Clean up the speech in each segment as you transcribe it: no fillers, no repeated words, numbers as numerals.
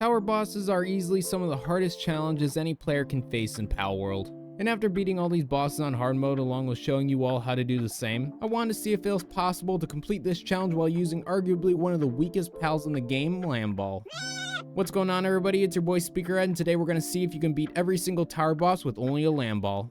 Tower bosses are easily some of the hardest challenges any player can face in Palworld. And after beating all these bosses on hard mode along with showing you all how to do the same, I wanted to see if it was possible to complete this challenge while using arguably one of the weakest pals in the game, Lamball. What's going on, everybody? It's your boy Speakerhead, and today we're going to see if you can beat every single tower boss with only a Lamball.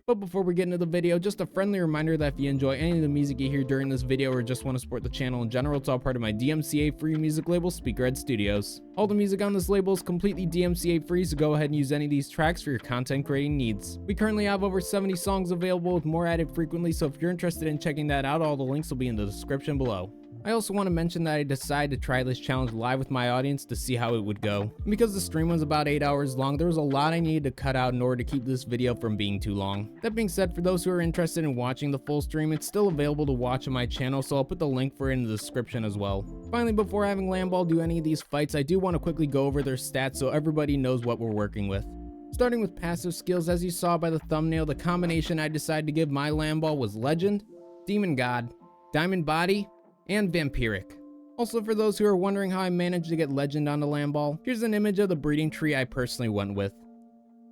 But before we get into the video, just a friendly reminder that if you enjoy any of the music you hear during this video or just want to support the channel in general, it's all part of my DMCA free music label, Speakerhead Studios. All the music on this label is completely DMCA free, so go ahead and use any of these tracks for your content creating needs. We currently have over 70 songs available with more added frequently, so if you're interested in checking that out, all the links will be in the description below. I also want to mention that I decided to try this challenge live with my audience to see how it would go. And because the stream was about 8 hours long, there was a lot I needed to cut out in order to keep this video from being too long. That being said, for those who are interested in watching the full stream, it's still available to watch on my channel, so I'll put the link for it in the description as well. Finally, before having Lamball do any of these fights, I do want to quickly go over their stats so everybody knows what we're working with. Starting with passive skills, as you saw by the thumbnail, the combination I decided to give my Lamball was Legend, Demon God, Diamond Body, and Vampiric. Also, for those who are wondering how I managed to get Legend on the Lamball, here's an image of the breeding tree I personally went with.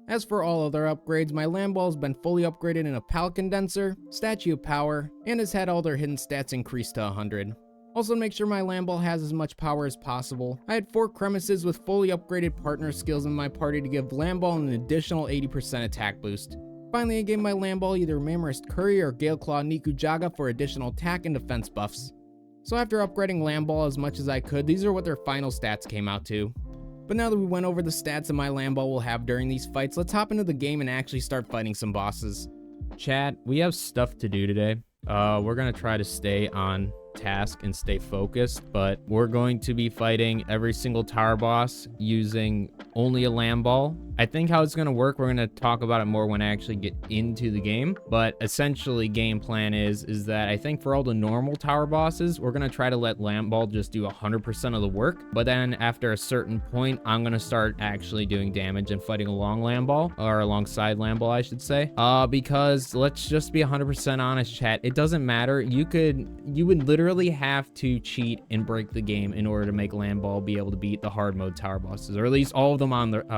As for all other upgrades, my Lamball has been fully upgraded in a Pal Condenser, Statue of Power, and has had all their hidden stats increased to 100. Also, to make sure my Lamball has as much power as possible, I had 4 Crevices with fully upgraded partner skills in my party to give Lamball an additional 80% attack boost. Finally, I gave my Lamball either Mammoth Curry or Galeclaw Nikujaga for additional attack and defense buffs. So after upgrading Lamball as much as I could, these are what their final stats came out to. But now that we went over the stats that my Lamball will have during these fights, let's hop into the game and actually start fighting some bosses. Chat, we have stuff to do today. We're gonna try to stay on task and stay focused, but we're going to be fighting every single tower boss using only a Lamball. I think how it's going to work, we're going to talk about it more when I actually get into the game, but essentially game plan is that I think for all the normal tower bosses, we're going to try to let Lamball just do 100% of the work, but then after a certain point, I'm going to start actually doing damage and fighting along Lamball, or alongside Lamball, I should say, because let's just be 100% honest, chat, it doesn't matter. You would literally have to cheat and break the game in order to make Lamball be able to beat the hard mode tower bosses, or at least all of them on their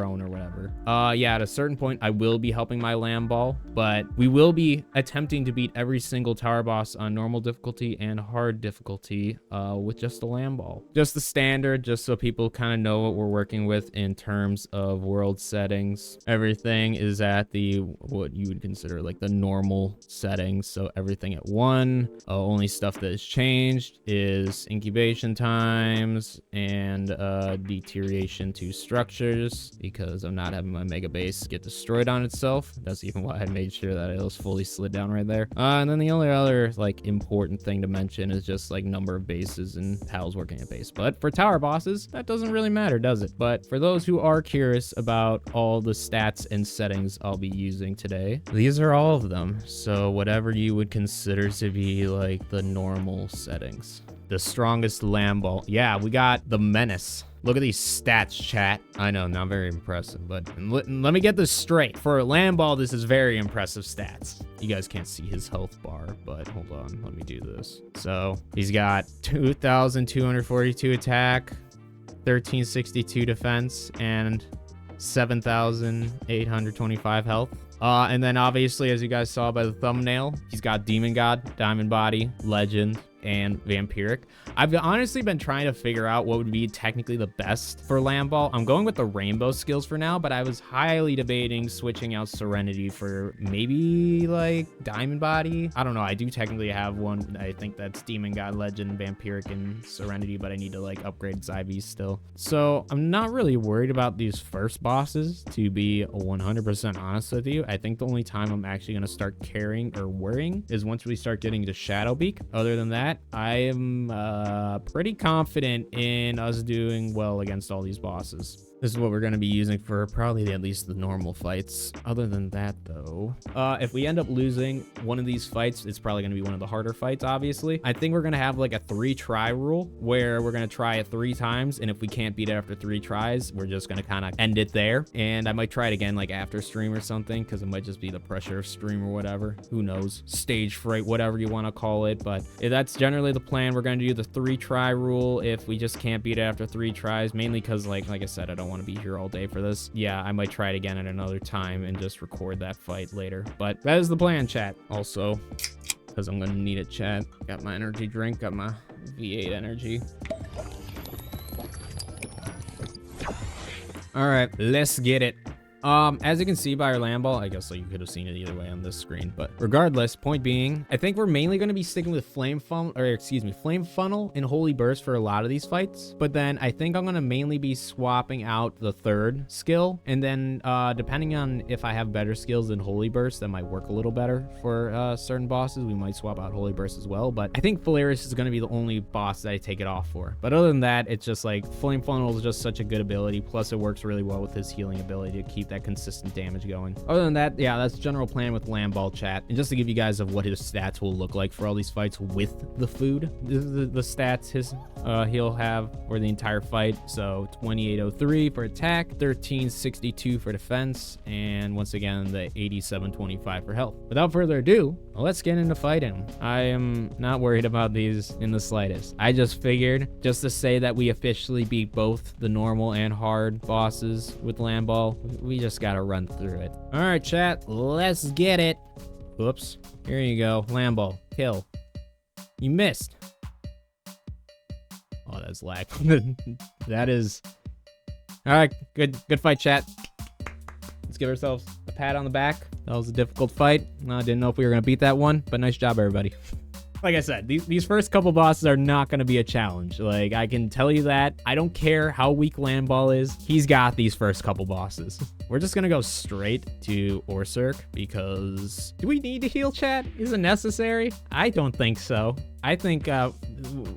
own or whatever. Yeah, at a certain point, I will be helping my Lamball, but we will be attempting to beat every single tower boss on normal difficulty and hard difficulty with just a Lamball. Just the standard, just so people kind of know what we're working with in terms of world settings. Everything is at the, what you would consider like the normal settings, so everything at 1. Only stuff that has changed is incubation times and deterioration to structures, because I'm not having my mega base get destroyed on itself. That's even why I made sure that it was fully slid down right there. And then the only other like important thing to mention is just like number of bases and pals working at base. But for tower bosses, that doesn't really matter, does it? But for those who are curious about all the stats and settings I'll be using today, these are all of them. So whatever you would consider to be like the normal settings. The strongest Lamball. Yeah, we got the Menace. Look at these stats, chat. I know, not very impressive, but let me get this straight. For Lamball, this is very impressive stats. You guys can't see his health bar, but hold on, let me do this. So he's got 2,242 attack, 1,362 defense, and 7,825 health. And then obviously, as you guys saw by the thumbnail, he's got Demon God, Diamond Body, Legend, and Vampiric. I've honestly been trying to figure out what would be technically the best for Lamball. I'm going with the rainbow skills for now, but I was highly debating switching out Serenity for maybe like Diamond Body. I don't know. I do technically have one. I think that's Demon God, Legend, Vampiric, and Serenity, but I need to like upgrade Zyvies still. So I'm not really worried about these first bosses, to be 100% honest with you. I think the only time I'm actually going to start caring or worrying is once we start getting to Shadowbeak. Other than that, I am pretty confident in us doing well against all these bosses. This is what we're going to be using for probably at least the normal fights. Other than that, though, if we end up losing one of these fights, it's probably going to be one of the harder fights, obviously. I think we're going to have like a 3-try rule where we're going to try it 3 times. And if we can't beat it after 3 tries, we're just going to kind of end it there. And I might try it again like after stream or something, because it might just be the pressure of stream or whatever. Who knows? Stage fright, whatever you want to call it. But that's generally the plan. We're going to do the 3-try rule if we just can't beat it after 3 tries, mainly because like I said, I don't want to be here all day for this. Yeah, I might try it again at another time and just record that fight later. But that is the plan, chat. Also, because I'm going to need it, chat. Got my energy drink, got my V8 energy. All right, let's get it. As you can see by our Lamball, I guess like you could have seen it either way on this screen, but regardless, point being, I think we're mainly going to be sticking with Flame Funnel and Holy Burst for a lot of these fights. But then I think I'm going to mainly be swapping out the 3rd skill. And then, depending on if I have better skills than Holy Burst, that might work a little better for, certain bosses. We might swap out Holy Burst as well. But I think Polaris is going to be the only boss that I take it off for. But other than that, it's just like Flame Funnel is just such a good ability. Plus it works really well with his healing ability to keep that consistent damage going. Other than that, yeah, that's the general plan with Lamball, chat. And just to give you guys of what his stats will look like for all these fights with the food, the stats he'll have for the entire fight. So 2803 for attack, 1362 for defense, and once again the 8725 for health. Without further ado, let's get into fighting. I am not worried about these in the slightest. I just figured just to say that we officially beat both the normal and hard bosses with Lamball, we just gotta run through it. All right, chat, let's get it. Whoops. Here you go. Lamball, kill. You missed. Oh, that's lag. That is. All right, good fight, chat. Let's give ourselves a pat on the back. That was a difficult fight. I didn't know if we were gonna beat that one, but nice job, everybody. Like I said, these first couple bosses are not going to be a challenge. Like, I can tell you that. I don't care how weak Lamball is. He's got these first couple bosses. We're just going to go straight to Orsurk because... Do we need to heal, chat? Is it necessary? I don't think so. I think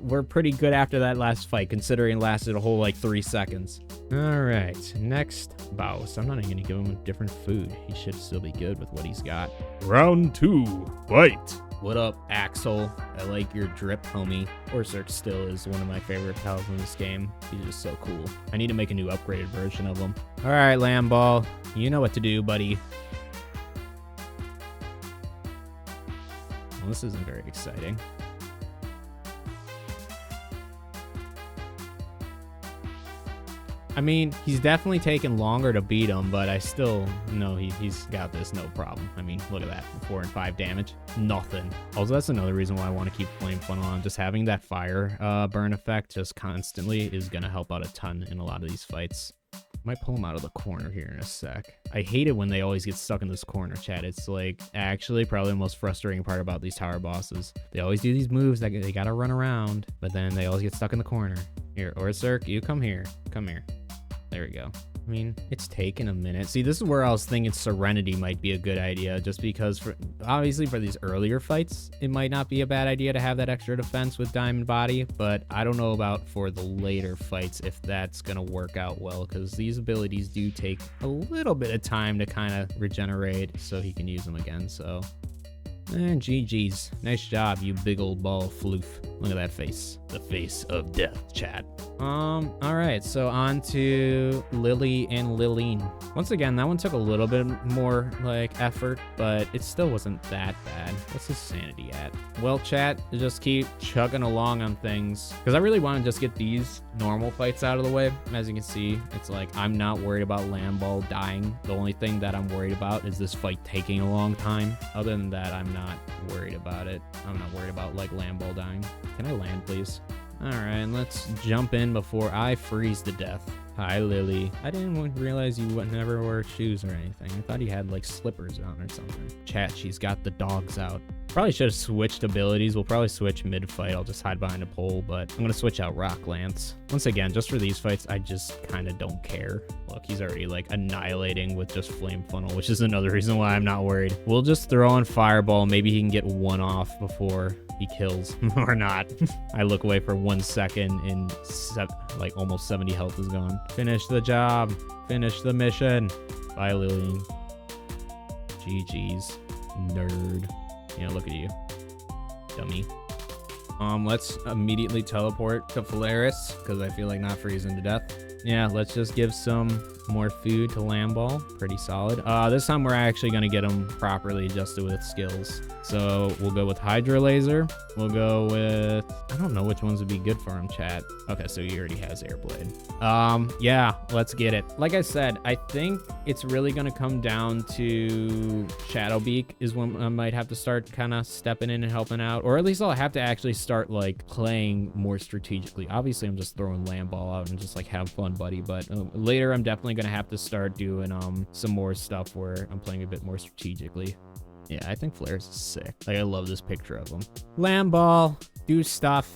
we're pretty good after that last fight, considering it lasted a whole, like, 3 seconds. All right, next boss. I'm not even going to give him different food. He should still be good with what he's got. Round 2, fight! What up, Axel? I like your drip, homie. Orsurk still is one of my favorite pals in this game. He's just so cool. I need to make a new upgraded version of him. All right, Lamball. You know what to do, buddy. Well, this isn't very exciting. I mean, he's definitely taken longer to beat him, but I still know he's got this no problem. I mean, look at that. 4 and 5 damage. Nothing. Also, that's another reason why I want to keep Flame Funnel on. Just having that fire burn effect just constantly is going to help out a ton in a lot of these fights. Might pull him out of the corner here in a sec. I hate it when they always get stuck in this corner, chat. It's like actually probably the most frustrating part about these tower bosses. They always do these moves that they gotta run around, but then they always get stuck in the corner. Here, Orsurk, you come here. Come here. There we go. I mean, it's taken a minute. See, this is where I was thinking Serenity might be a good idea, just because obviously for these earlier fights, it might not be a bad idea to have that extra defense with Diamond Body, but I don't know about for the later fights if that's going to work out well, because these abilities do take a little bit of time to kind of regenerate so he can use them again, so... And GG's. Nice job, you big old ball of floof. Look at that face. The face of death, chat. Alright, so on to Lily and Liline. Once again, that one took a little bit more, like, effort, but it still wasn't that bad. What's his sanity at? Well, chat, just keep chugging along on things, because I really want to just get these normal fights out of the way. As you can see, it's like, I'm not worried about Lamball dying. The only thing that I'm worried about is this fight taking a long time. Other than that, I'm not worried about it. I'm not worried about, like, Lamball dying. Can I land, please? Alright, let's jump in before I freeze to death. Hi, Lily. I didn't realize you would never wear shoes or anything. I thought you had, like, slippers on or something. Chat, she's got the dogs out. Probably should have switched abilities. We'll probably switch mid-fight. I'll just hide behind a pole, but I'm going to switch out Rock Lance. Once again, just for these fights, I just kind of don't care. Look, he's already like annihilating with just Flame Funnel, which is another reason why I'm not worried. We'll just throw in Fireball. Maybe he can get one off before he kills or not. I look away for 1 second and like almost 70 health is gone. Finish the job. Finish the mission. Bye, Lillian. GG's. Nerd. Yeah, look at you. Dummy. Let's immediately teleport to Phalaris, because I feel like not freezing to death. Yeah, let's just give some more food to Lamball. Pretty solid. This time we're actually going to get him properly adjusted with skills. So we'll go with Hydro Laser. We'll go with... I don't know which ones would be good for him, chat. Okay, so he already has Airblade. Yeah, let's get it. Like I said, I think it's really going to come down to Shadowbeak is when I might have to start kind of stepping in and helping out. Or at least I'll have to actually start like playing more strategically. Obviously, I'm just throwing Lamball out and just like have fun, buddy. But later, I'm definitely going to have to start doing some more stuff where I'm playing a bit more strategically. Yeah, I think Phalaris is sick. Like, I love this picture of him. Lamball, do stuff.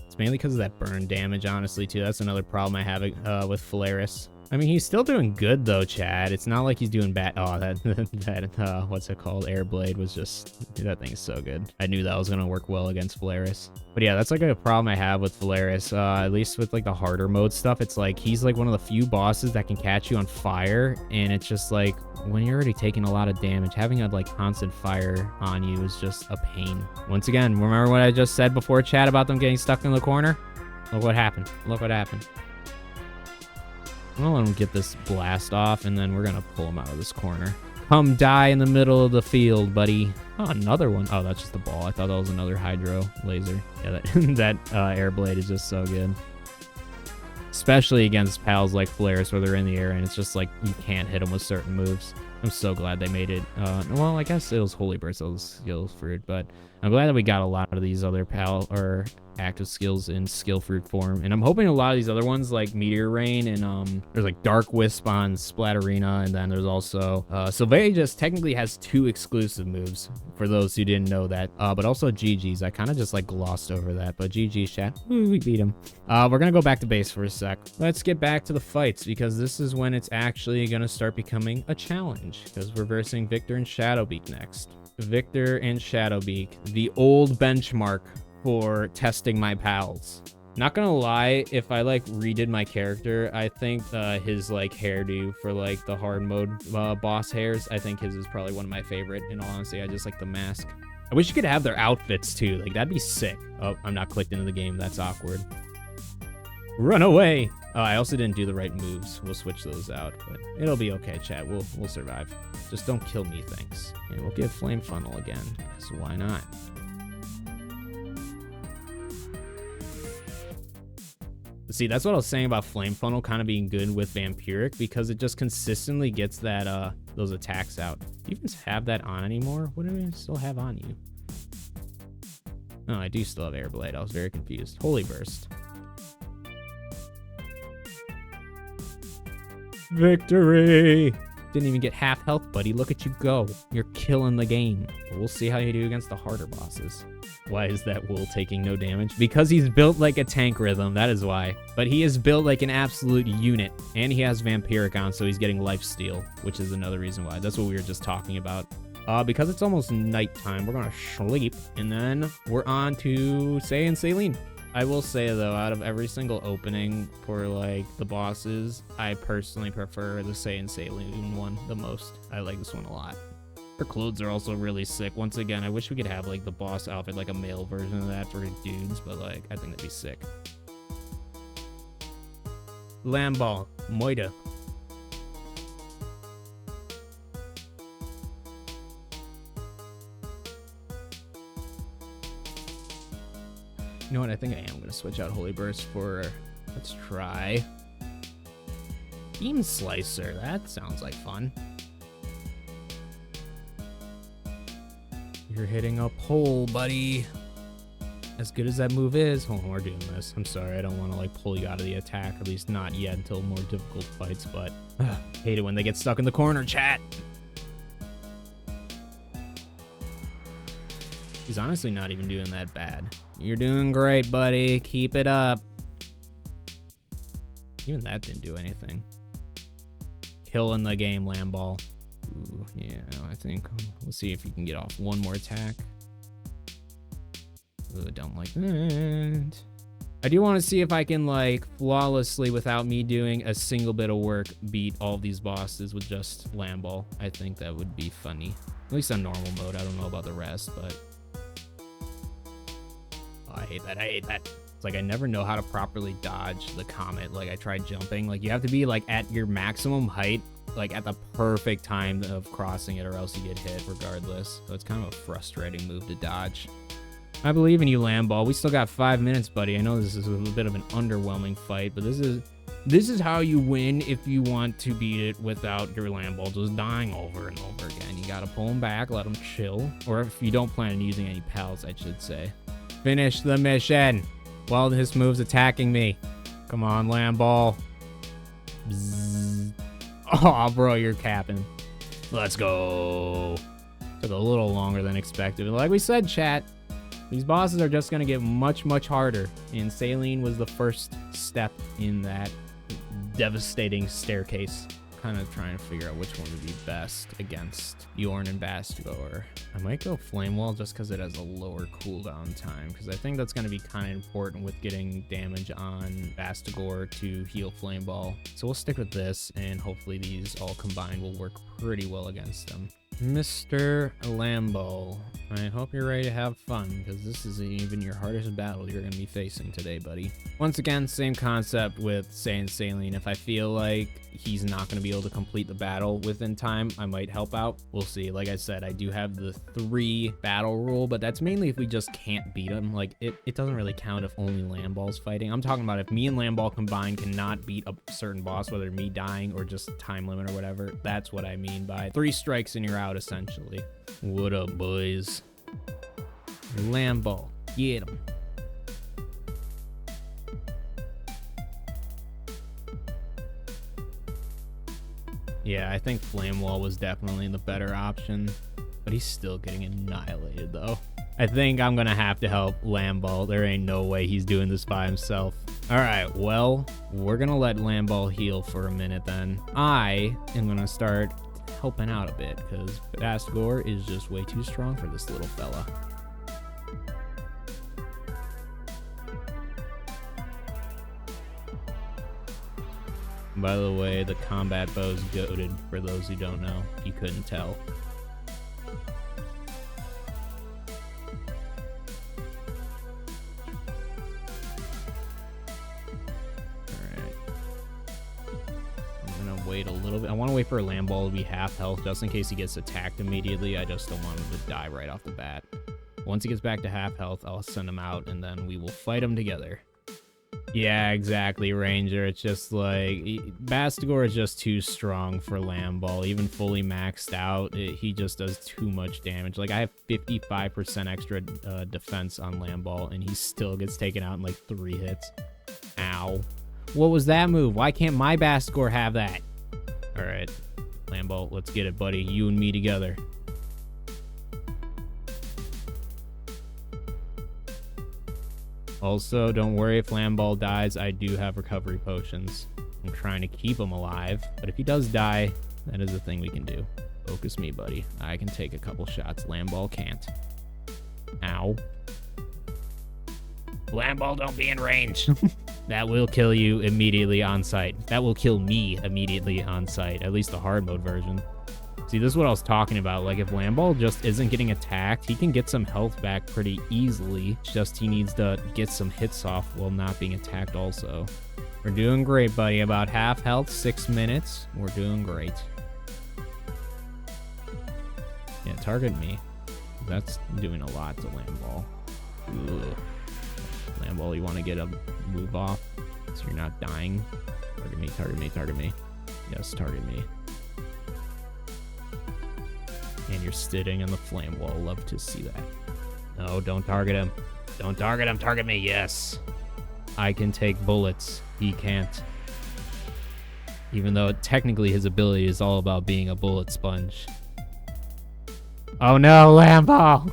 It's mainly because of that burn damage, honestly, too. That's another problem I have with Phalaris. I mean, he's still doing good, though, Chad. It's not like he's doing bad. Oh, that what's it called? Airblade was just... That thing is so good. I knew that was going to work well against Phalaris. But yeah, that's like a problem I have with Phalaris. At least with like the harder mode stuff, it's like he's like one of the few bosses that can catch you on fire. And it's just like, when you're already taking a lot of damage, having a like constant fire on you is just a pain. Once again, remember what I just said before, Chad, about them getting stuck in the corner? Look what happened. Look what happened. I'm gonna let him get this blast off, and then we're gonna pull him out of this corner. Come die in the middle of the field, buddy. Oh, another one. Oh, that's just the ball. I thought that was another Hydro Laser. Yeah, that Airblade is just so good. Especially against pals like Phalaris, where they're in the air, and it's just like you can't hit them with certain moves. I'm so glad they made it. Well, I guess it was Holy Burst, those skill fruit, but I'm glad that we got a lot of these other or active skills in skill fruit form. And I'm hoping a lot of these other ones like Meteor Rain and there's like Dark Wisp on Splatterina, and then there's also Sylvia just technically has 2 exclusive moves for those who didn't know that. But also GG's. I kind of just like glossed over that, but GG's, chat. Ooh, we beat him. We're gonna go back to base for a sec. Let's get back to the fights, because this is when it's actually gonna start becoming a challenge, because we're versing Victor and Shadowbeak next. Victor and Shadowbeak, the old benchmark for testing my pals. Not gonna lie, if I like redid my character, I think his like hairdo for like the hard mode boss hairs, I think his is probably one of my favorite. In all honesty, I just like the mask. I wish you could have their outfits too, like that'd be sick. Oh, I'm not clicked into the game, that's awkward. Run away. Oh, I also didn't do the right moves. We'll switch those out, but it'll be okay, chat. We'll survive. Just don't kill me, thanks. And we'll get Flame Funnel again, because why not? See, that's what I was saying about Flame Funnel kind of being good with Vampiric, because it just consistently gets that those attacks out. Do you even have that on anymore? What do I still have on you? Oh, I do still have Airblade. I was very confused. Holy Burst. Victory! Didn't even get half health, buddy. Look at you go. You're killing the game. But we'll see how you do against the harder bosses. Why is that Wool taking no damage? Because he's built like a tank rhythm, that is why. But he is built like an absolute unit. And he has Vampiric on, so he's getting Lifesteal, which is another reason why. That's what we were just talking about. Because it's almost nighttime, we're gonna sleep. And then we're on to Say and Saline. I will say, though, out of every single opening for, like, the bosses, I personally prefer the Say and Saline one the most. I like this one a lot. Her clothes are also really sick. Once again, I wish we could have, like, the boss outfit, like a male version of that for dudes, but, like, I think that'd be sick. Lamball, Moida. You know what? I think I am going to switch out Holy Burst for... Let's try... Beam Slicer. That sounds like fun. You're hitting a pole, buddy. As good as that move is... Hold on, we're doing this. I'm sorry, I don't want to, like, pull you out of the attack. At least not yet until more difficult fights, but... hate it when they get stuck in the corner, chat! He's honestly not even doing that bad. You're doing great, buddy. Keep it up. Even that didn't do anything. Killing the game, Lamball. Ooh, yeah, I think we'll see if you can get off one more attack. Ooh, don't like that. I do want to see if I can, like, flawlessly, without me doing a single bit of work, beat all these bosses with just Lamball. I think that would be funny. At least on normal mode. I don't know about the rest, but... Oh, I hate that. I hate that. It's like I never know how to properly dodge the comet. Like, I tried jumping. Like, you have to be, like, at your maximum height, like, at the perfect time of crossing it, or else you get hit regardless. So it's kind of a frustrating move to dodge. I believe in you, Lamball. We still got 5 minutes, buddy. I know this is a bit of an underwhelming fight, but this is how you win if you want to beat it without your Lamball just dying over and over again. You gotta pull him back, let him chill. Or if you don't plan on using any pals, I should say. Finish the mission while this move's attacking me. Come on, Lamball. Bzzz. Oh, bro, you're capping. Let's go. Took a little longer than expected. Like we said, chat, these bosses are just going to get much, much harder. And Saline was the first step in that devastating staircase. Kind of trying to figure out which one would be best against Bjorn and Bastigor. I might go Flame Wall just because it has a lower cooldown time. Because I think that's going to be kind of important with getting damage on Bastigor to heal Flame Ball. So we'll stick with this, and hopefully these all combined will work pretty well against them. Mr. Lamball, I hope you're ready to have fun, because this isn't even your hardest battle you're going to be facing today, buddy. Once again, same concept with Saline. If I feel like he's not going to be able to complete the battle within time, I might help out. We'll see. Like I said, I do have the 3 battle rule, but that's mainly if we just can't beat him. Like, it doesn't really count if only Lamball's fighting. I'm talking about if me and Lamball combined cannot beat a certain boss, whether me dying or just time limit or whatever. That's what I mean by 3 strikes and you're out, essentially. What up, boys? Lamball, get him. Yeah, I think Flame Wall was definitely the better option, but he's still getting annihilated, though. I think I'm gonna have to help Lamball. There ain't no way he's doing this by himself. All right, well, we're gonna let Lamball heal for a minute then. I am gonna start helping out a bit, because Bastigor is just way too strong for this little fella. By the way, the combat bow's goated, for those who don't know. You couldn't tell. Alright. I'm gonna wait a little bit. I want to wait for Lamball to be half health, just in case he gets attacked immediately. I just don't want him to die right off the bat. Once he gets back to half health, I'll send him out, and then we will fight him together. Yeah, exactly, Ranger. It's just like, Bastigor is just too strong for Lamball. Even fully maxed out, he just does too much damage. Like, I have 55% extra defense on Lamball, and he still gets taken out in like 3 hits. Ow. What was that move? Why can't my Bastigor have that? Alright, Lamball, let's get it, buddy. You and me together. Also, don't worry if Lamball dies, I do have recovery potions. I'm trying to keep him alive, but if he does die, that is a thing we can do. Focus me, buddy. I can take a couple shots. Lamball can't. Ow. Lamball, don't be in range. That will kill you immediately on sight. That will kill me immediately on sight, at least the hard mode version. See, this is what I was talking about. Like, if Lamball just isn't getting attacked, he can get some health back pretty easily. Just he needs to get some hits off while not being attacked also. We're doing great, buddy. About half health, 6 minutes. We're doing great. Yeah, target me. That's doing a lot to Lamball. Ugh. Lamball, you want to get a move off so you're not dying? Target me, target me, target me. Yes, target me. And you're sitting in the flame wall. Love to see that. No, don't target him. Don't target him. Target me. Yes. I can take bullets. He can't. Even though technically his ability is all about being a bullet sponge. Oh no, Lamball!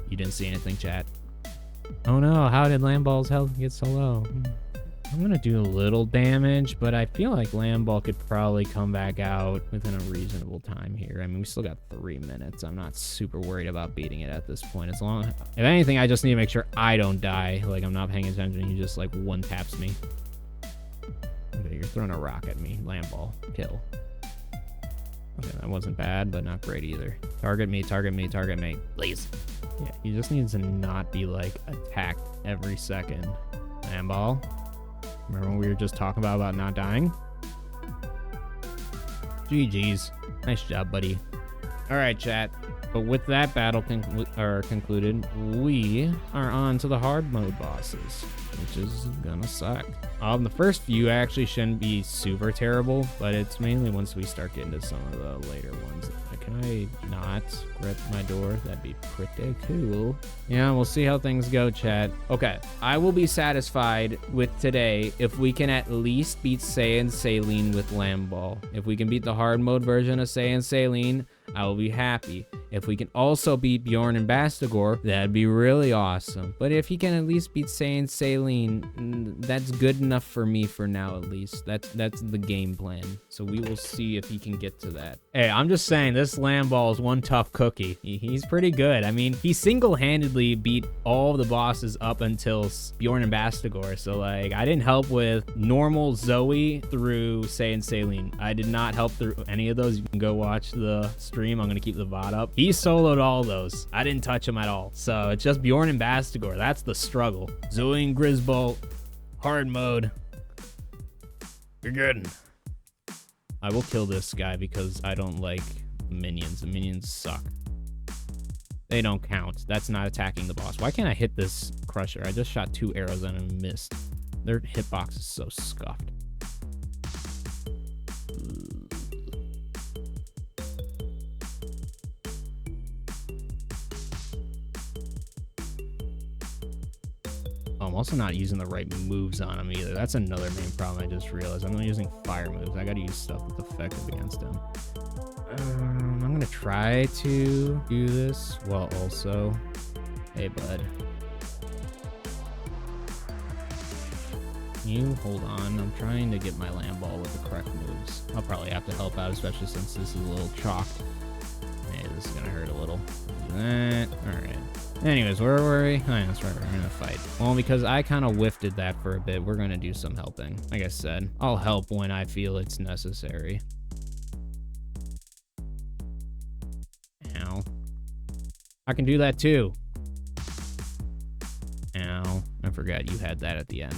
You didn't see anything, chat. Oh no, how did Lamball's health get so low? I'm gonna do a little damage, but I feel like Lamball could probably come back out within a reasonable time here. I mean, we still got 3 minutes. I'm not super worried about beating it at this point. As long, if anything, I just need to make sure I don't die. Like, I'm not paying attention. He just, like, one taps me. Okay, you're throwing a rock at me. Lamball. Kill. Okay, that wasn't bad, but not great either. Target me, target me, target me. Please. Yeah, he just needs to not be, like, attacked every second. Lamball. Remember when we were just talking about not dying? GG's. Nice job, buddy. All right, chat. But with that battle concluded, we are on to the hard mode bosses, which is gonna suck. The first few actually shouldn't be super terrible, but it's mainly once we start getting to some of the later ones. Can I not grip my door? That'd be pretty cool. Yeah, we'll see how things go, chat. Okay, I will be satisfied with today if we can at least beat Say and Saline with Lamball. If we can beat the hard mode version of Say and Saline, I will be happy. If we can also beat Bjorn and Bastigor, that'd be really awesome. But if he can at least beat Say and Saline, that's good enough for me for now, at least. That's the game plan. So we will see if he can get to that. Hey, I'm just saying, this Lamball is one tough cookie. He's pretty good. I mean, he single-handedly beat all the bosses up until Bjorn and Bastigor. So, like, I didn't help with normal Zoe through Say and Saline. I did not help through any of those. You can go watch the stream. I'm going to keep the VOD up. He soloed all those. I didn't touch him at all. So it's just Bjorn and Bastigor. That's the struggle. Zoe and Grisbolt. Hard mode. You're good. I will kill this guy because I don't like minions. The minions suck. They don't count. That's not attacking the boss. Why can't I hit this crusher? I just shot 2 arrows and I missed. Their hitbox is so scuffed. I'm also not using the right moves on him either. That's another main problem I just realized. I'm not using fire moves. I gotta use stuff that's effective against him. I'm gonna try to do this while also... Hey, bud. Can you hold on? I'm trying to get my Lamball with the correct moves. I'll probably have to help out, especially since this is a little chalked. Hey, this is gonna hurt a little. Do that. Alright. Anyways, where were we? Oh, yeah, that's right, we're in a fight. Well, because I kind of whiffed that for a bit, we're gonna do some helping. Like I said, I'll help when I feel it's necessary. Ow. I can do that too. Ow. I forgot you had that at the end.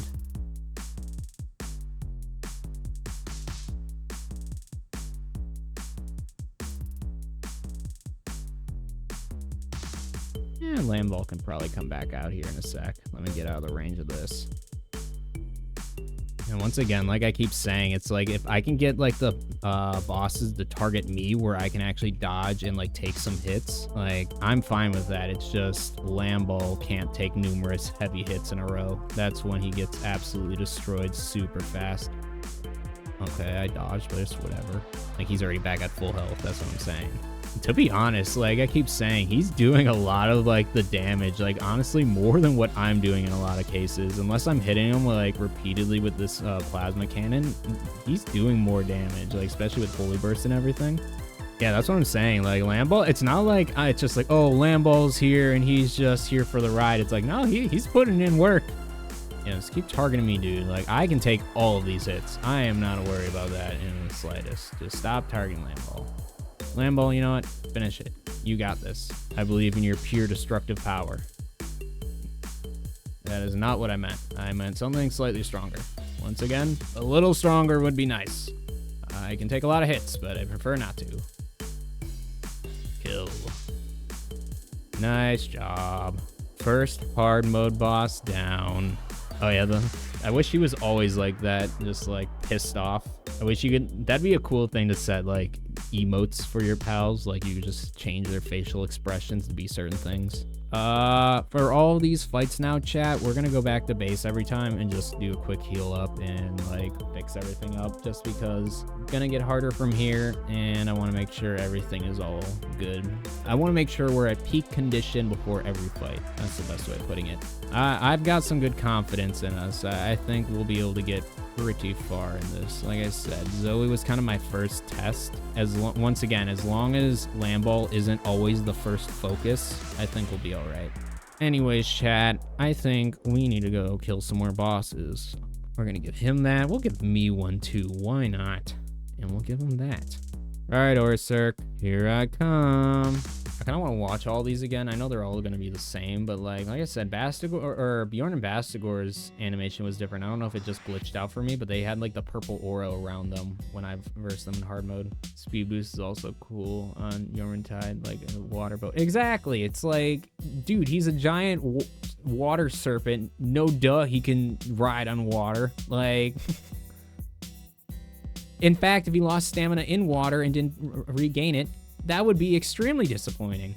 Yeah, Lamball can probably come back out here in a sec. Let me get out of the range of this. And once again, like I keep saying, it's like if I can get like the bosses to target me where I can actually dodge and like take some hits, like I'm fine with that. It's just Lamball can't take numerous heavy hits in a row. That's when he gets absolutely destroyed super fast. Okay, I dodged, but it's whatever. Like he's already back at full health. That's what I'm saying. To be honest, like I keep saying, he's doing a lot of like the damage, like honestly more than what I'm doing in a lot of cases. Unless I'm hitting him like repeatedly with this plasma cannon, he's doing more damage, like especially with Holy Burst and everything. Yeah, that's what I'm saying. Like Lamball, it's not like it's just like, oh, Lamball's here and he's just here for the ride. It's like, no, he's putting in work. Yeah, just keep targeting me, dude. Like I can take all of these hits. I am not worried about that in the slightest. Just stop targeting Lamball. Lamball, you know what? Finish it. You got this. I believe in your pure destructive power. That is not what I meant. I meant something slightly stronger. Once again, a little stronger would be nice. I can take a lot of hits, but I prefer not to. Kill. Nice job. First hard mode boss down. Oh yeah, I wish he was always like that, just like pissed off. I wish you could, that'd be a cool thing to set, like emotes for your pals. Like you just change their facial expressions to be certain things. For all these fights now, chat, we're gonna go back to base every time and just do a quick heal up and like fix everything up, just because it's gonna get harder from here and I want to make sure everything is all good. I want to make sure we're at peak condition before every fight. That's the best way of putting it. I've got some good confidence in us. I think we'll be able to get pretty far in this. Like I said, Zoe was kind of my first test. Once again, as long as Lamball isn't always the first focus, I think we'll be all right. Anyways, chat, I think we need to go kill some more bosses. We're gonna give him that. We'll give me one too. Why not? And we'll give him that. All right, Orsurk, here I come. I kind of want to watch all these again. I know they're all going to be the same, but like I said, Bastigor or Bjorn and Bastigor's animation was different. I don't know if it just glitched out for me, but they had like the purple aura around them when I versed them in hard mode. Speed boost is also cool on Yorentide, like a water boat. Exactly. It's like, dude, he's a giant water serpent. No duh, he can ride on water. Like... In fact, if he lost stamina in water and didn't regain it, that would be extremely disappointing.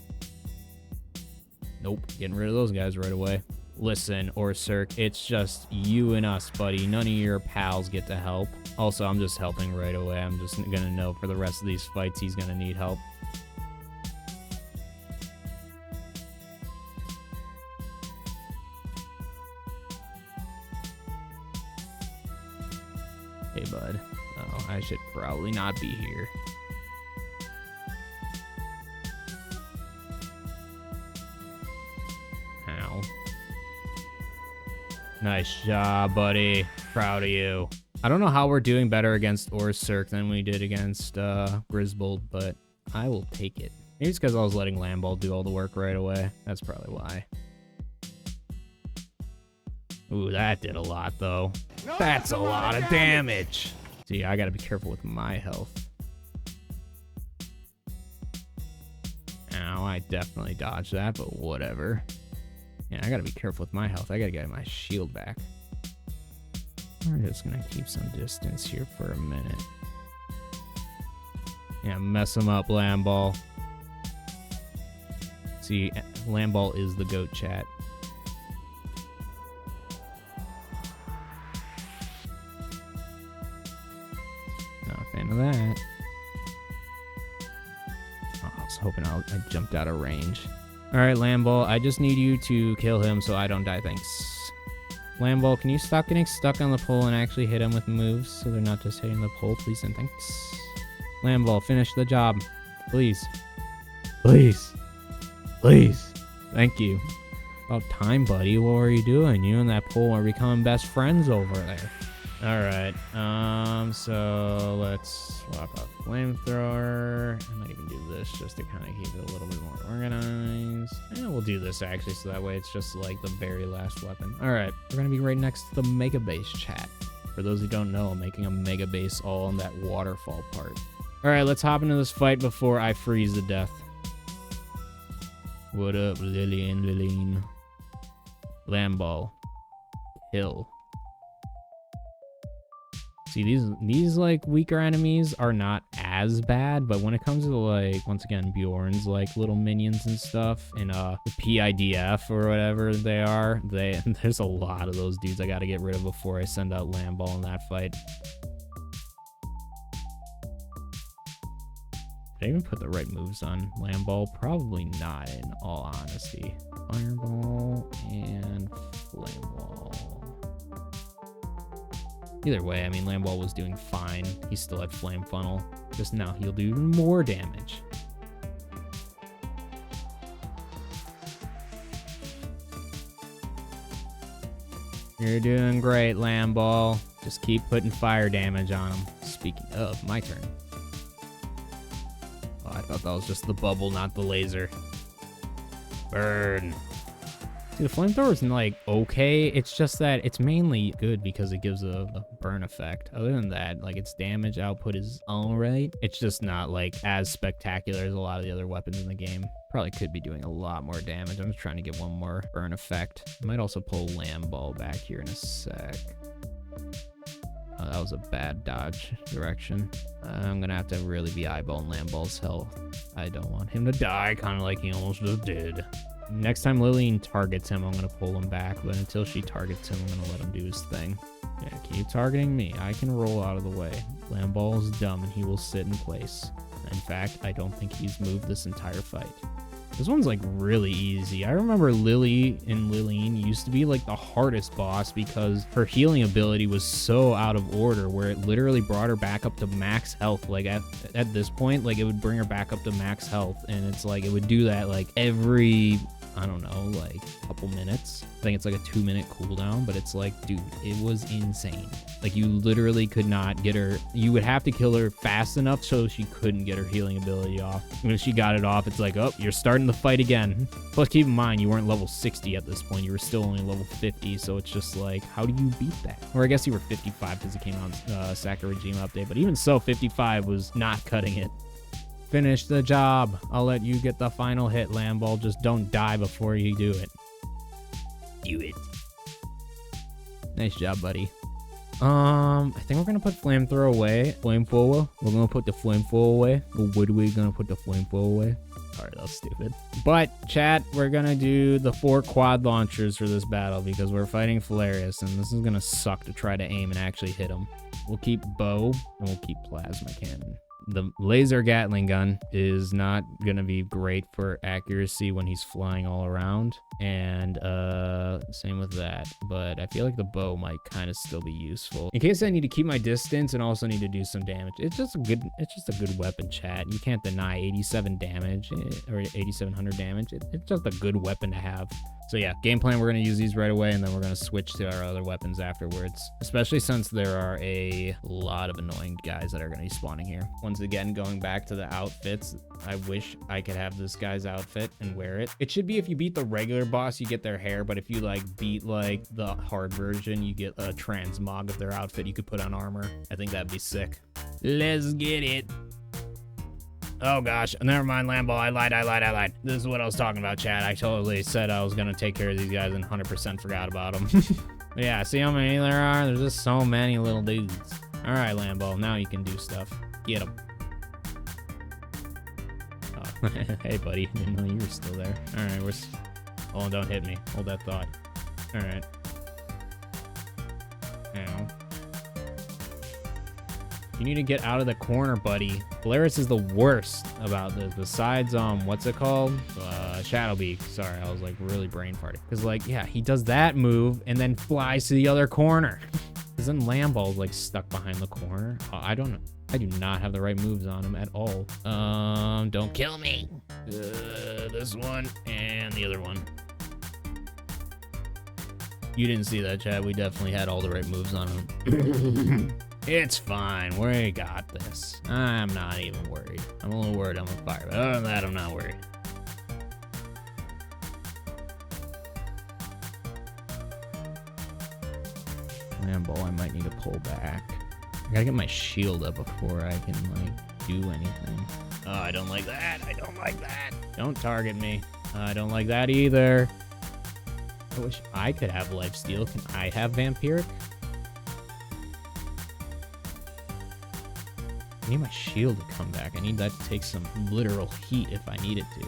Nope, getting rid of those guys right away. Listen, Orsurk, it's just you and us, buddy. None of your pals get to help. Also, I'm just helping right away. I'm just gonna know for the rest of these fights he's gonna need help. Hey, bud. Oh, I should probably not be here. Ow. Nice job, buddy. Proud of you. I don't know how we're doing better against Orsurk than we did against Grisbold, but I will take it. Maybe it's because I was letting Lamball do all the work right away. That's probably why. Ooh, that did a lot, though. That's a lot of damage. See, I gotta be careful with my health. Ow, I definitely dodged that, but whatever. Yeah, I gotta be careful with my health. I gotta get my shield back. We're just gonna keep some distance here for a minute. Yeah, mess him up, Lamball. See, Lamball is the GOAT, chat. Not a fan of that. Oh, I was hoping I jumped out of range. Alright, Lamball, I just need you to kill him so I don't die, thanks. Lamball, can you stop getting stuck on the pole and actually hit him with moves so they're not just hitting the pole, please and thanks. Lamball, finish the job. Please. Please. Please. Thank you. About time, buddy. What were you doing? You and that pole are becoming best friends over there. Alright, so let's swap out flamethrower. I might even do this just to kind of keep it a little bit more organized. And we'll do this actually, so that way it's just like the very last weapon. Alright, we're gonna be right next to the mega base, chat. For those who don't know, I'm making a mega base all on that waterfall part. Alright, let's hop into this fight before I freeze to death. What up, Lillian? Lamball. Hill. See, these like weaker enemies are not as bad, but when it comes to like, once again, Bjorn's like little minions and stuff, and the PIDF or whatever they are, there's a lot of those dudes I gotta get rid of before I send out Lamball in that fight. Did I even put the right moves on Lamball? Probably not, in all honesty. Fireball and Flame Wall. Either way, I mean, Lamball was doing fine. He still had Flame Funnel. Just now, he'll do even more damage. You're doing great, Lamball. Just keep putting fire damage on him. Speaking of, my turn. Oh, I thought that was just the bubble, not the laser. Burn. See, the flamethrower is like okay. It's just that it's mainly good because it gives a burn effect. Other than that, like its damage output is alright. It's just not like as spectacular as a lot of the other weapons in the game. Probably could be doing a lot more damage. I'm just trying to get one more burn effect. I might also pull Lamball back here in a sec. That was a bad dodge direction. I'm gonna have to really be eyeballing Lamball's health. I don't want him to die, kind of like he almost just did. Next time Lillian targets him, I'm gonna pull him back, but until she targets him, I'm gonna let him do his thing. Yeah, keep targeting me. I can roll out of the way. Lamball is dumb and he will sit in place. In fact, I don't think he's moved this entire fight. This one's like really easy. I remember Lily and Lillian used to be like the hardest boss because her healing ability was so out of order where it literally brought her back up to max health. Like at this point, like it would bring her back up to max health, and it's like it would do that like every, I don't know, like couple minutes. I think it's like a 2-minute cooldown, but it's like, dude, it was insane. Like you literally could not get her. You would have to kill her fast enough so she couldn't get her healing ability off. And if she got it off, it's like, oh, you're starting the fight again. Plus, keep in mind, you weren't level 60 at this point. You were still only level 50, so it's just like, how do you beat that? Or I guess you were 55 because it came on Sakura Regime update, but even so, 55 was not cutting it. Finish the job. I'll let you get the final hit, Lamball. Just don't die before you do it. Do it. Nice job, buddy. I think we're gonna put flamethrower away. Flamethrower. We're gonna put the flamethrower away. Or what are we gonna put the flamethrower away? Alright, that was stupid. But, chat, we're gonna do the 4 quad launchers for this battle because we're fighting Falarius, and this is gonna suck to try to aim and actually hit him. We'll keep bow, and we'll keep plasma cannon. The laser Gatling gun is not going to be great for accuracy when he's flying all around. And same with that. But I feel like the bow might kind of still be useful. In case I need to keep my distance and also need to do some damage. It's just a good weapon, chat. You can't deny 87 damage or 8,700 damage. It's just a good weapon to have. So yeah, game plan, we're going to use these right away, and then we're going to switch to our other weapons afterwards. Especially since there are a lot of annoying guys that are going to be spawning here. Once again, going back to the outfits, I wish I could have this guy's outfit and wear it. It should be if you beat the regular boss, you get their hair, but if you like beat like the hard version, you get a transmog of their outfit you could put on armor. I think that'd be sick. Let's get it. Oh gosh, never mind, Lamball. I lied. This is what I was talking about, chat. I totally said I was gonna take care of these guys and 100% forgot about them. But yeah, see how many there are? There's just so many little dudes. All right, Lamball, now you can do stuff. Get them. Oh, hey, buddy. Didn't know you were still there. All right, oh, don't hit me. Hold that thought. All right. Ow. You need to get out of the corner, buddy. Polaris is the worst about this. Besides, what's it called? Shadowbeak. Sorry, I was like really brain farting. Because like, yeah, he does that move and then flies to the other corner. Because then Lamball's like stuck behind the corner. I don't know. I do not have the right moves on him at all. Don't kill me. This one and the other one. You didn't see that, chat. We definitely had all the right moves on him. It's fine. We got this. I'm not even worried. I'm a little worried I'm on fire, but other than that, I'm not worried. Lamball, I might need to pull back. I gotta get my shield up before I can, like, do anything. Oh, I don't like that. I don't like that. Don't target me. I don't like that either. I wish I could have lifesteal. Can I have vampiric? I need my shield to come back. I need that to take some literal heat if I need it to.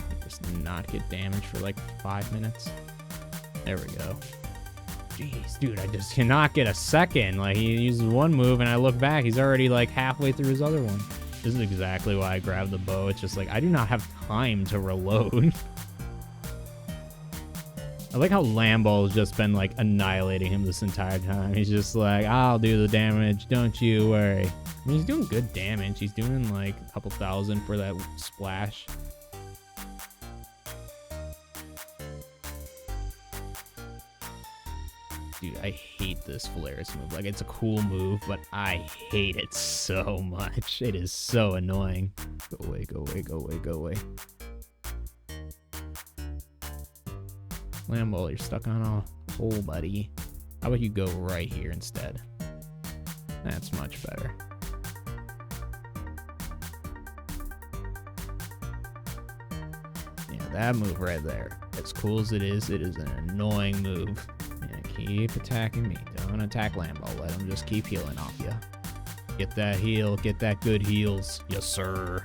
Like, just not get damaged for like 5 minutes. There we go. Jeez, dude, I just cannot get a second. Like, he uses one move and I look back, he's already like halfway through his other one. This is exactly why I grabbed the bow. It's just like, I do not have time to reload. I like how Lamball has just been like annihilating him this entire time. He's just like, I'll do the damage, don't you worry. I mean, he's doing good damage. He's doing like a couple thousand for that splash. Dude, I hate this Polaris move. Like, it's a cool move, but I hate it so much. It is so annoying. Go away, go away, go away, go away. Lamball, you're stuck on a hole, buddy. How about you go right here instead? That's much better. Yeah, that move right there. As cool as it is an annoying move. Yeah, Keep attacking me. Don't attack Lamball. Let him just keep healing off you. Get that heal. Get that good heals. Yes, sir.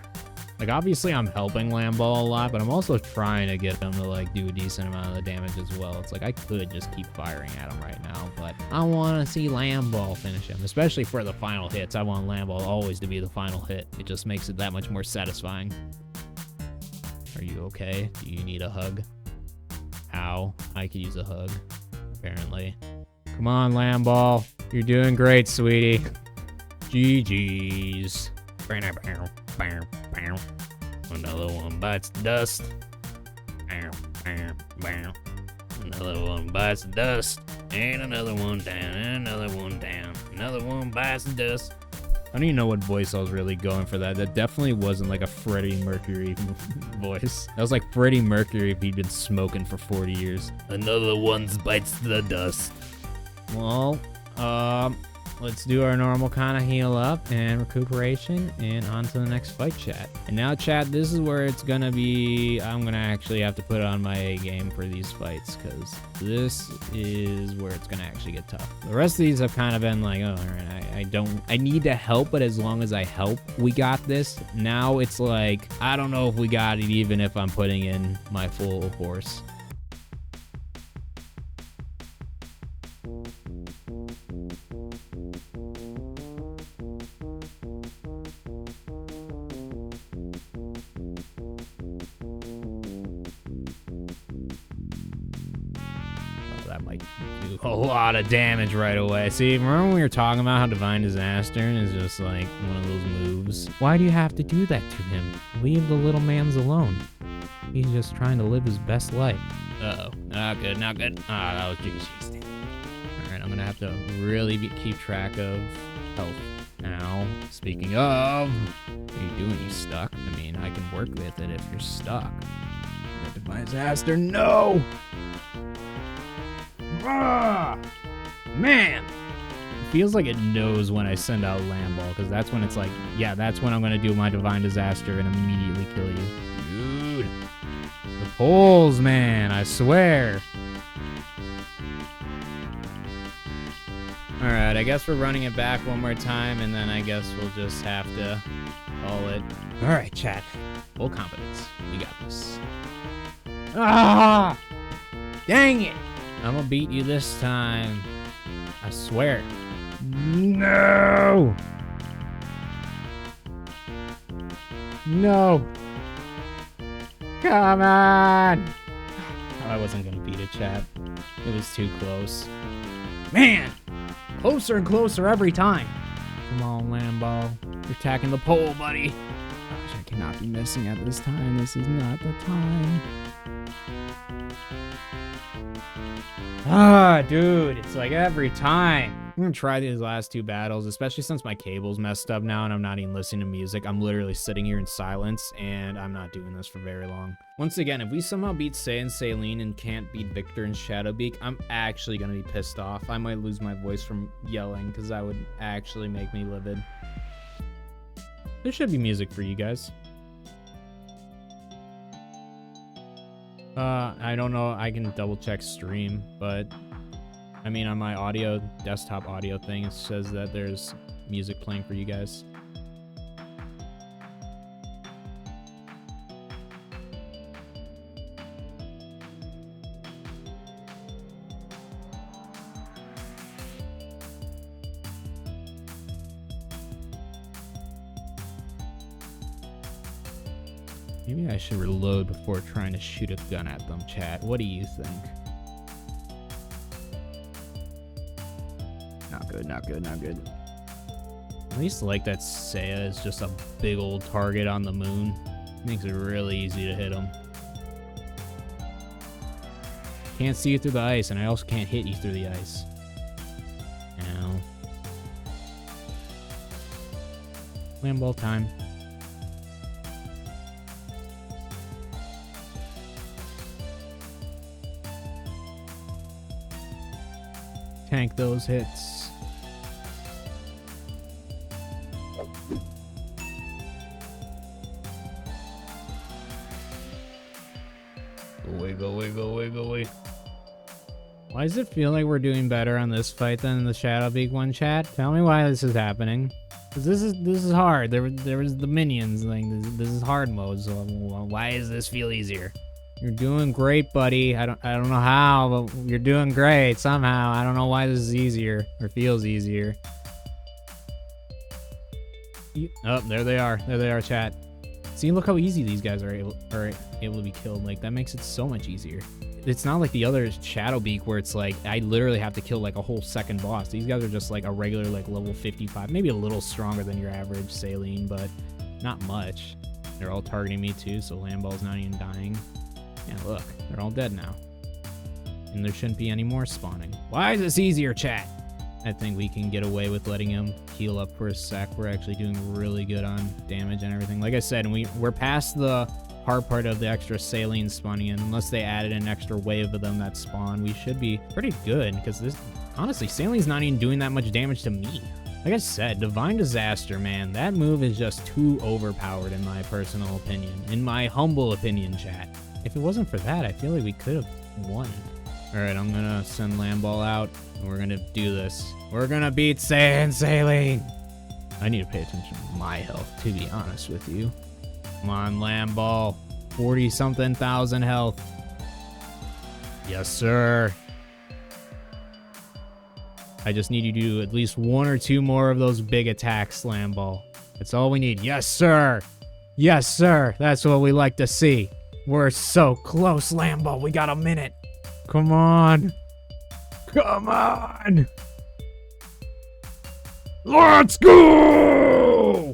Like, obviously, I'm helping Lamball a lot, but I'm also trying to get him to, like, do a decent amount of the damage as well. It's like, I could just keep firing at him right now, but I want to see Lamball finish him, especially for the final hits. I want Lamball always to be the final hit. It just makes it that much more satisfying. Are you okay? Do you need a hug? Ow. I could use a hug, apparently. Come on, Lamball. You're doing great, sweetie. GG's. Another one bites the dust. Another one bites the dust. And another one down. And another one down. Another one bites the dust. I don't even know what voice I was really going for that. That definitely wasn't like a Freddie Mercury voice. That was like Freddie Mercury if he'd been smoking for 40 years. Another one bites the dust. Well, let's do our normal kind of heal up and recuperation and on to the next fight, chat. And now, chat, this is where it's gonna be, I'm gonna actually have to put on my A game for these fights, because this is where it's gonna actually get tough. The rest of these have kind of been like, oh, all right, I need to help, but as long as I help, we got this. Now it's like, I don't know if we got it even if I'm putting in my full force. That might do a lot of damage right away. See, remember when we were talking about how Divine Disaster is just like one of those moves? Why do you have to do that to him? Leave the little man's alone. He's just trying to live his best life. Uh-oh. Not good, not good. Ah, that was juicy. Alright, I'm gonna have to really keep track of health. Now, speaking of, what are you doing? You stuck? I mean, I can work with it if you're stuck. Divine Disaster, no! Ah, man, it feels like it knows when I send out Lamball, because that's when it's like, yeah, that's when I'm gonna do my Divine Disaster and immediately kill you. Dude, the poles, man, I swear. All right, I guess we're running it back one more time, and then I guess we'll just have to call it. All right, chat, full confidence, we got this. Ah, dang it. I'm gonna beat you this time. I swear. No! No! Come on! Oh, I wasn't gonna beat it, chat. It was too close. Man! Closer and closer every time. Come on, Lamball. You're attacking the pole, buddy. Gosh, I cannot be missing at this time. This is not the time. Ah, dude, it's like every time. I'm gonna try these last two battles, especially since my cable's messed up now and I'm not even listening to music. I'm literally sitting here in silence, and I'm not doing this for very long. Once again, if we somehow beat Say and Saline and can't beat Victor and Shadowbeak, I'm actually gonna be pissed off. I might lose my voice from yelling, because that would actually make me livid. There should be music for you guys. I don't know, I can double check stream, but I mean on my audio, desktop audio thing, it says that there's music playing for you guys. Maybe I should reload before trying to shoot a gun at them, chat. What do you think? Not good, not good, not good. At least like that Saya is just a big old target on the moon. Makes it really easy to hit him. Can't see you through the ice, and I also can't hit you through the ice. Now. Lamball time. Tank those hits. Go away, go away, go away, go away. Why does it feel like we're doing better on this fight than the Shadowbeak one, chat? Tell me why this is happening. Cause this is hard. There was the minions. Like this is hard mode. So why does this feel easier? You're doing great, buddy. I don't know how, but you're doing great somehow. I don't know why this is easier or feels easier. Oh, there they are. There they are, chat. See, look how easy these guys are able to be killed. Like, that makes it so much easier. It's not like the other Shadowbeak where it's like, I literally have to kill like a whole second boss. These guys are just like a regular like level 55, maybe a little stronger than your average Saline, but not much. They're all targeting me too, so Lamball's not even dying. Yeah, look, they're all dead now. And there shouldn't be any more spawning. Why is this easier, chat? I think we can get away with letting him heal up for a sec. We're actually doing really good on damage and everything. Like I said, we're past the hard part of the extra Saline spawning in. Unless they added an extra wave of them that spawn, we should be pretty good. Because this, honestly, Saline's not even doing that much damage to me. Like I said, Divine Disaster, man, that move is just too overpowered in my personal opinion. In my humble opinion, chat. If it wasn't for that, I feel like we could have won. Alright, I'm gonna send Lamball out, and we're gonna do this. We're gonna beat Saline! I need to pay attention to my health, to be honest with you. Come on, Lamball. 40-something thousand health. Yes, sir. I just need you to do at least 1 or 2 more of those big attacks, Lamball. That's all we need. Yes, sir! Yes, sir! That's what we like to see. We're so close, Lamball. We got a minute. Come on. Come on. Let's go.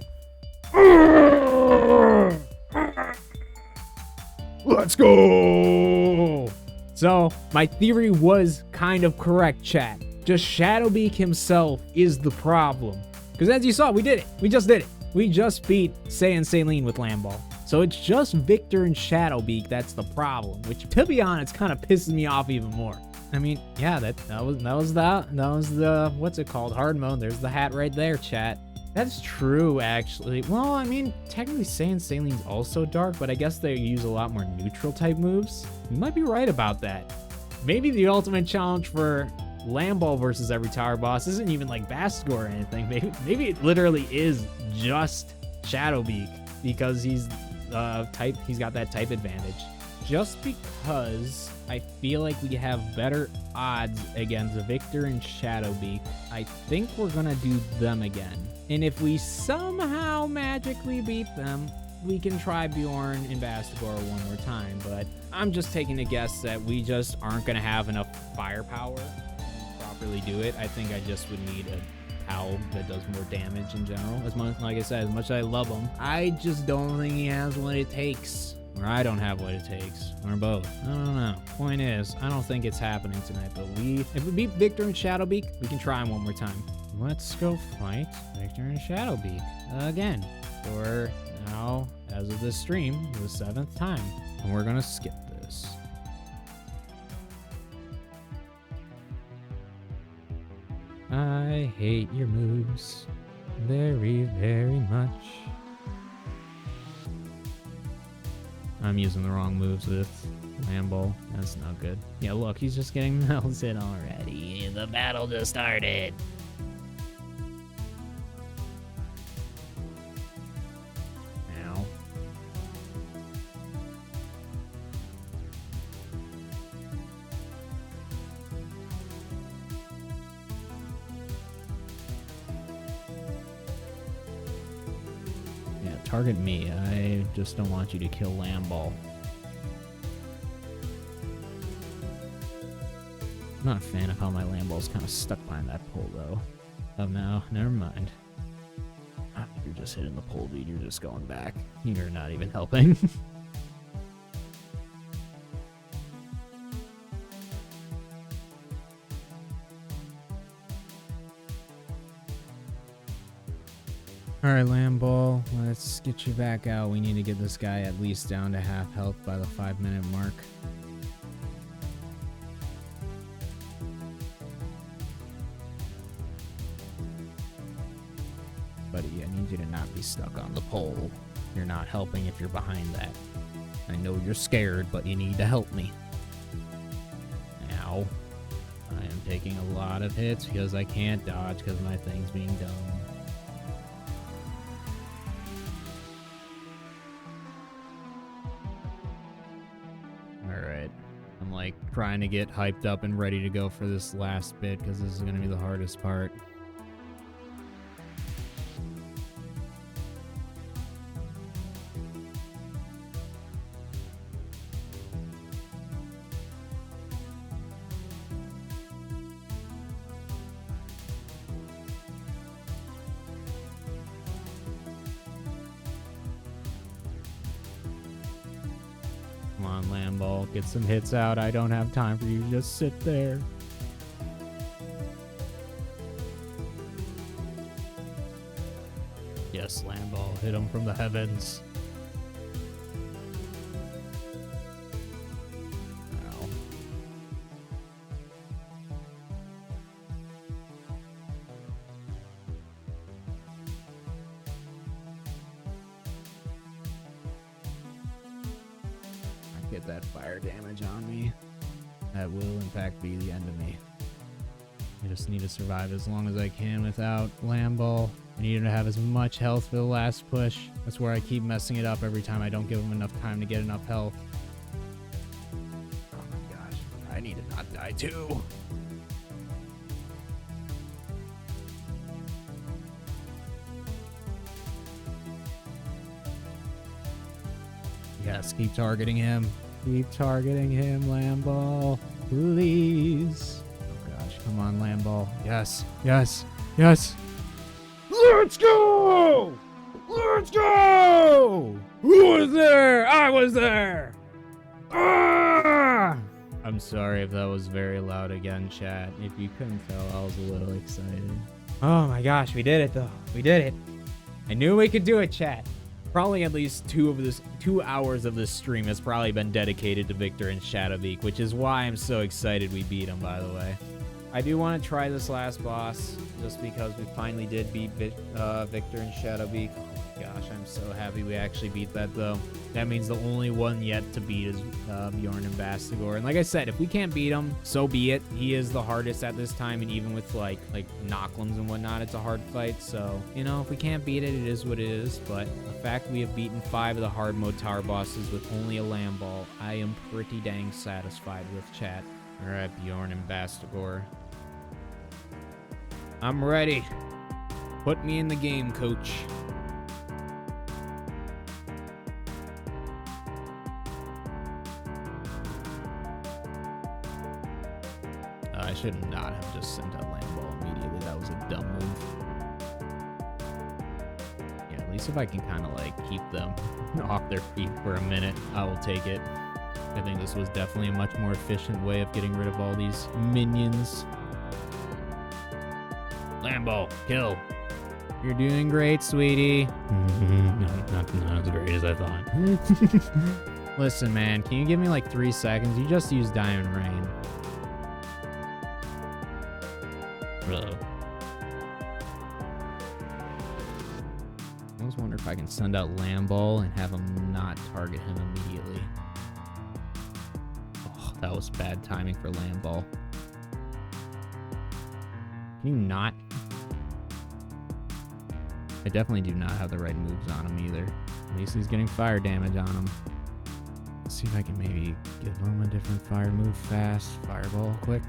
Let's go. So, my theory was kind of correct, chat. Just Shadowbeak himself is the problem. Because as you saw, we did it. We just did it. We just beat Saline with Lamball. So it's just Victor and Shadowbeak that's the problem, which, to be honest, kind of pisses me off even more. I mean, yeah, that was the what's it called, hard mode. There's the hat right there, chat. That's true, actually. Well, I mean, technically Saline's also dark, but I guess they use a lot more neutral type moves. You might be right about that. Maybe the ultimate challenge for Lamball versus every tower boss isn't even like Bastigor or anything. Maybe it literally is just Shadowbeak because he's he's got that type advantage. Just because I feel like we have better odds against Victor and Shadowbeak, I think we're gonna do them again. And if we somehow magically beat them, we can try Bjorn and Bastigor one more time. But I'm just taking a guess that we just aren't gonna have enough firepower to properly do it. I think I just would need a Owl that does more damage in general. As much, like I said, as much as I love him, I just don't think he has what it takes. Or I don't have what it takes. Or both. I don't know. Point is, I don't think it's happening tonight, but if we beat Victor and Shadowbeak, we can try him one more time. Let's go fight Victor and Shadowbeak again. For now, as of this stream, the 7th time. And we're gonna skip this. I hate your moves very, very much. I'm using the wrong moves with Lamball. That's not good. Yeah, look, he's just getting melted already. The battle just started. Ow. Target me. I just don't want you to kill Lamball. I'm not a fan of how my Lamball's kind of stuck behind that pole, though. Oh no, never mind. You're just hitting the pole, dude. You're just going back. You're not even helping. Alright, Lamball, let's get you back out. We need to get this guy at least down to half health by the 5-minute mark. Buddy, I need you to not be stuck on the pole. You're not helping if you're behind that. I know you're scared, but you need to help me. Ow. taking a lot of hits because I can't dodge because my thing's being dumb. Alright. I'm like trying to get hyped up and ready to go for this last bit because this is going to be the hardest part. Come on, Lamball, get some hits out. I don't have time for you to just sit there. Yes, Lamball, hit him from the heavens. Ow. Get that fire damage on me. That will in fact be the end of me. I just need to survive as long as I can without Lamball. I need him to have as much health for the last push. That's where I keep messing it up every time I don't give him enough time to get enough health. Oh my gosh, I need to not die too. Yes, keep targeting him. Keep targeting him, Lamball. Please. Oh gosh, come on, Lamball. Yes, yes, yes. Let's go! Let's go! Who was there? I was there! Ah! I'm sorry if that was very loud again, chat. If you couldn't tell, I was a little excited. Oh my gosh, we did it though. We did it. I knew we could do it, chat. Probably at least 2 hours of this stream has probably been dedicated to Victor and Shadowbeak, which is why I'm so excited we beat him, by the way. I do want to try this last boss, just because we finally did beat Victor and Shadowbeak. Oh my gosh, I'm so happy we actually beat that, though. That means the only one yet to beat is Bjorn and Bastigor. And like I said, if we can't beat him, so be it. He is the hardest at this time, and even with like Knocklims and whatnot, it's a hard fight. So, you know, if we can't beat it, it is what it is. But the fact we have beaten 5 of the hard mode tower bosses with only a Lamball, I am pretty dang satisfied with, chat. Alright, Bjorn and Bastigor. I'm ready. Put me in the game, coach. I should not have just sent out Lamball immediately. That was a dumb move. Yeah, at least if I can kind of like keep them off their feet for a minute, I will take it. I think this was definitely a much more efficient way of getting rid of all these minions. Lamball, kill. You're doing great, sweetie. Not as great as I thought. Listen, man, can you give me like 3 seconds? You just used Diamond Rain. Bro. I was wondering if I can send out Lamball and have him not target him immediately. Oh, that was bad timing for Lamball. Can you not? I definitely do not have the right moves on him either. At least he's getting fire damage on him. Let's see if I can maybe give him a different fire move fast. Fireball quick.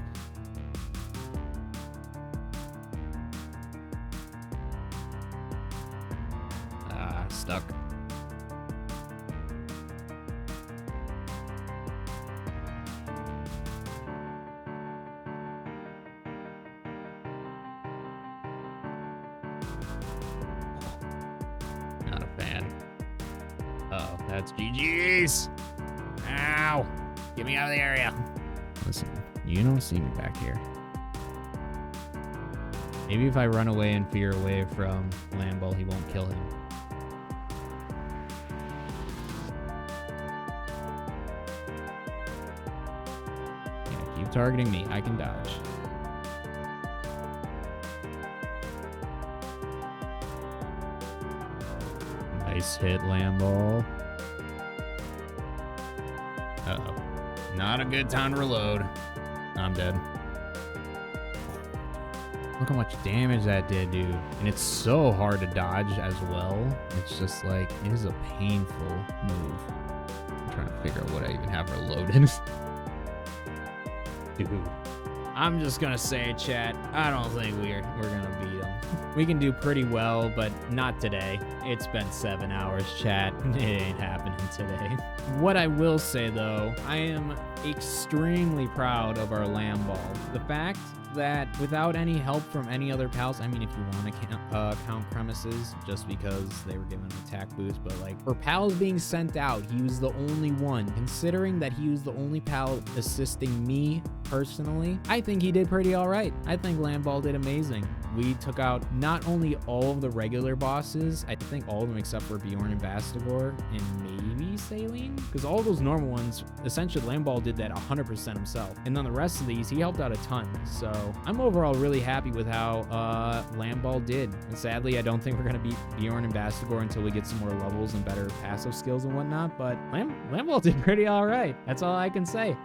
Ah, stuck. Not a fan. Uh-oh, that's GG's. Ow! Get me out of the area. Listen, you don't see me back here. Maybe if I run away and veer away from Lamball, he won't kill him. Yeah, keep targeting me. I can dodge. Nice hit, Lamball. Uh-oh. Not a good time to reload. I'm dead. Look how much damage that did, dude. And it's so hard to dodge as well. It's just like, it is a painful move. I'm trying to figure out what I even have her loaded. Dude. I'm just gonna say, chat, I don't think we're gonna beat him. We can do pretty well, but not today. It's been 7 hours, chat. It ain't happening today. What I will say, though, I am extremely proud of our Lamball. The fact that without any help from any other pals, I mean, if you want to count premises, just because they were given an attack boost, but like for pals being sent out, he was the only one. Considering that he was the only pal assisting me personally, I think he did pretty all right. I think Lamball did amazing. We took out not only all of the regular bosses, I think all of them except for Bjorn and Bastigor, and maybe Saline, because all those normal ones, essentially Lamball did that 100% himself. And then the rest of these, he helped out a ton. So I'm overall really happy with how Lamball did. And sadly, I don't think we're going to beat Bjorn and Bastigor until we get some more levels and better passive skills and whatnot, but Lamball did pretty all right. That's all I can say.